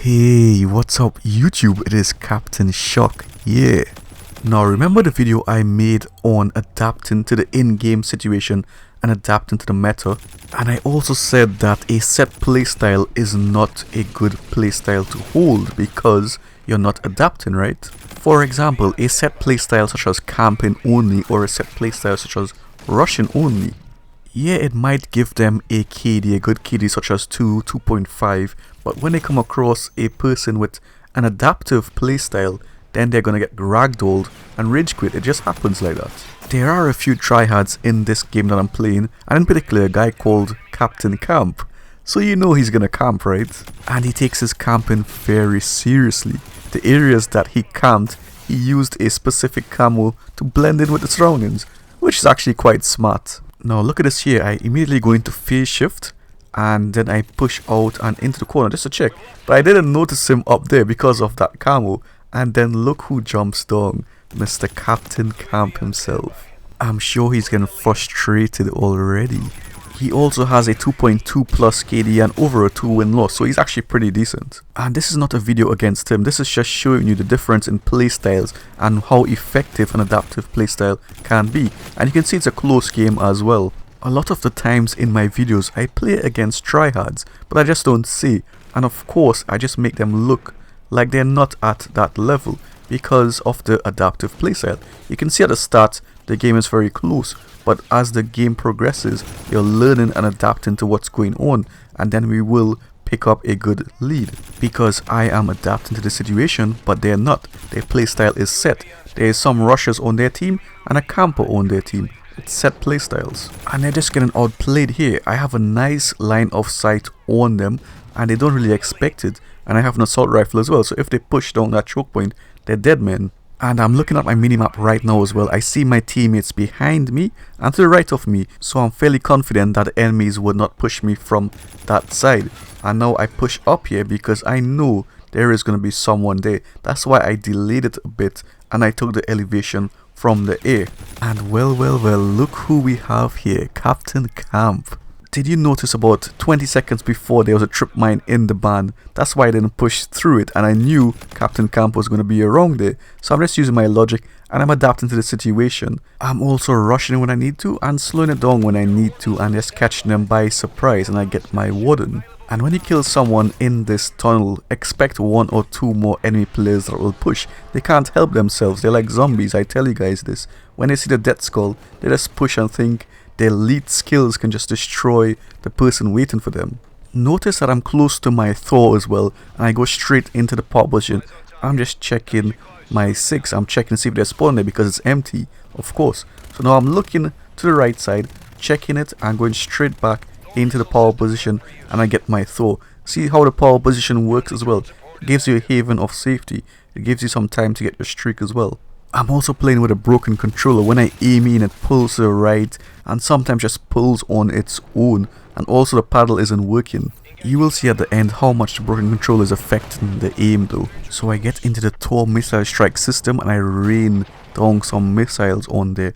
Hey, what's up YouTube? It is Captain Shock here. Now remember the video I made on adapting to the in-game situation and adapting to the meta, and I also said that a set playstyle is not a good playstyle to hold because you're not adapting, right? For example, a set playstyle such as camping only or a set playstyle such as rushing only, yeah, it might give them a KD, a good KD such as 2, 2.5, but when they come across a person with an adaptive playstyle, then they're gonna get ragdolled and rage quit. It just happens like that. There are a few tryhards in this game that I'm playing, and in particular a guy called Captain Camp. So you know he's gonna camp, right? And he takes his camping very seriously. The areas that he camped, he used a specific camo to blend in with the surroundings, which is actually quite smart. Now look at this here. I immediately go into phase shift and then I push out and into the corner just to check, but I didn't notice him up there because of that camo. And then look who jumps down, Mr. Captain Camp himself. I'm sure he's getting frustrated already. He also has a 2.2 plus KD and over a 2 win loss, so he's actually pretty decent. And this is not a video against him, this is just showing you the difference in playstyles and how effective an adaptive playstyle can be. And you can see it's a close game as well. A lot of the times in my videos I play against tryhards, but I just don't see, and of course I just make them look like they're not at that level because of the adaptive playstyle. You can see at the start the game is very close, but as the game progresses you're learning and adapting to what's going on, and then we will pick up a good lead because I am adapting to the situation but they're not. Their playstyle is set. There is some rushers on their team and a camper on their team. It's set playstyles and they're just getting outplayed here. I have a nice line of sight on them and they don't really expect it, and I have an assault rifle as well, so if they push down that choke point they're dead men. And I'm looking at my minimap right now as well. I see my teammates behind me and to the right of me, so I'm fairly confident that the enemies would not push me from that side. And now I push up here because I know there is going to be someone there. That's why I delayed it a bit and I took the elevation from the air. And well, look who we have here, Captain Camp. Did you notice about 20 seconds before there was a trip mine in the ban? That's why I didn't push through it, and I knew Captain Camp was going to be around there. So I'm just using my logic and I'm adapting to the situation. I'm also rushing when I need to and slowing it down when I need to and just catching them by surprise, and I get my warden. And when you kill someone in this tunnel, expect 1 or 2 more enemy players that will push. They can't help themselves, they're like zombies, I tell you guys this. When they see the death skull, they just push and think their elite skills can just destroy the person waiting for them. Notice that I'm close to my Thor as well, and I go straight into the power position. I'm just checking my 6, I'm checking to see if they're spawning there because it's empty, of course. So now I'm looking to the right side, checking it and going straight back into the power position, and I get my Thor. See how the power position works as well. It gives you a haven of safety. It gives you some time to get your streak as well. I'm also playing with a broken controller. When I aim in, it pulls to the right and sometimes just pulls on its own, and also the paddle isn't working. You will see at the end how much the broken controller is affecting the aim though. So I get into the Tor missile strike system and I rain down some missiles on their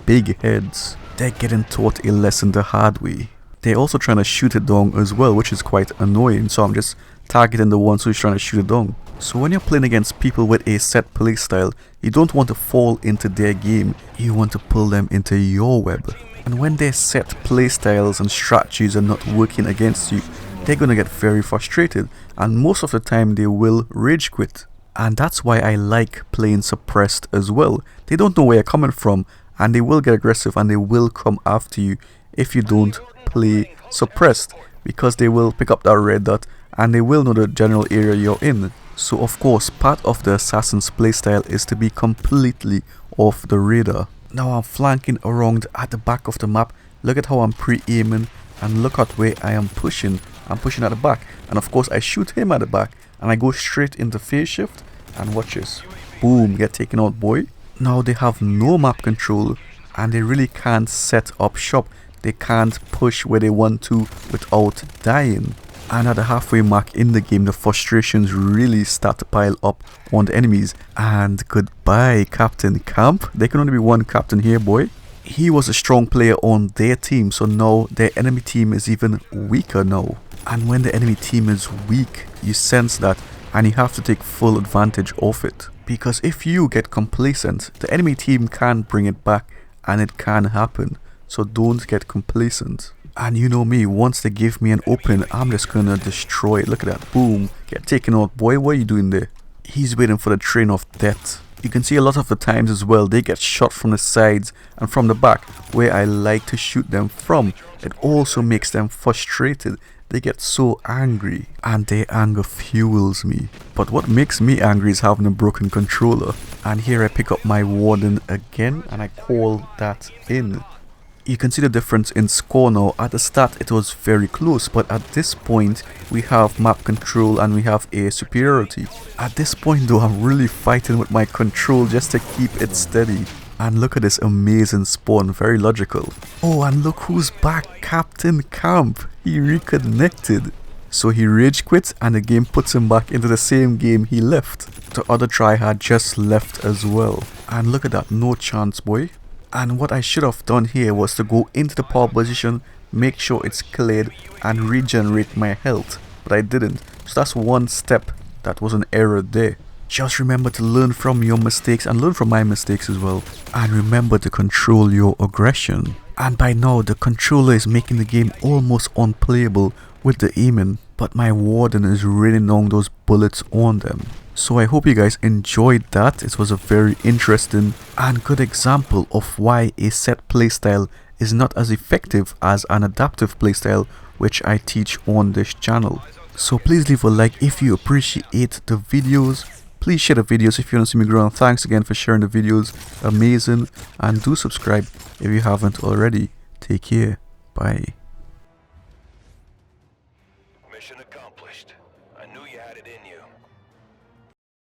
big heads. They're getting taught a lesson the hard way. They're also trying to shoot it down as well, which is quite annoying, so I'm just targeting the ones who's trying to shoot it down. So when you're playing against people with a set playstyle, you don't want to fall into their game, you want to pull them into your web. And when their set playstyles and strategies are not working against you, they're gonna get very frustrated, and most of the time they will rage quit. And that's why I like playing suppressed as well. They don't know where you're coming from, and they will get aggressive and they will come after you if you don't play suppressed, because they will pick up that red dot and they will know the general area you're in. So of course part of the assassin's playstyle is to be completely off the radar. Now I'm flanking around at the back of the map. Look at how I'm pre-aiming and look at where I am pushing. I'm pushing at the back, and of course I shoot him at the back and I go straight into phase shift and watch this. Boom, get taken out boy. Now they have no map control and they really can't set up shop. They can't push where they want to without dying. And at the halfway mark in the game, the frustrations really start to pile up on the enemies. And goodbye Captain Camp. There can only be one captain here boy. He was a strong player on their team, so now their enemy team is even weaker now. And when the enemy team is weak, you sense that and you have to take full advantage of it. Because if you get complacent, the enemy team can bring it back, and it can happen. So don't get complacent. And you know me, once they give me an open, I'm just gonna destroy it. Look at that, boom, get taken out. Boy, what are you doing there? He's waiting for the train of death. You can see a lot of the times as well, they get shot from the sides and from the back, where I like to shoot them from. It also makes them frustrated. They get so angry, and their anger fuels me. But what makes me angry is having a broken controller. And here I pick up my warden again, and I call that in. You can see the difference in score now. At the start it was very close, but at this point we have map control and we have air superiority. At this point though, I'm really fighting with my control just to keep it steady. And look at this amazing spawn, very logical. Oh, and look who's back, Captain Camp. He reconnected. So he rage quit and the game puts him back into the same game he left. The other tryhard just left as well. And look at that, no chance boy. And what I should have done here was to go into the power position, make sure it's cleared and regenerate my health. But I didn't. So that's one step that was an error there. Just remember to learn from your mistakes and learn from my mistakes as well. And remember to control your aggression. And by now the controller is making the game almost unplayable with the aiming. But my warden is raining down those bullets on them. So I hope you guys enjoyed that. It was a very interesting and good example of why a set playstyle is not as effective as an adaptive playstyle, which I teach on this channel. So please leave a like if you appreciate the videos. Please share the videos if you want to see me grow, and thanks again for sharing the videos. Amazing. And do subscribe if you haven't already. Take care. Bye. Mission accomplished. I knew you had it in you.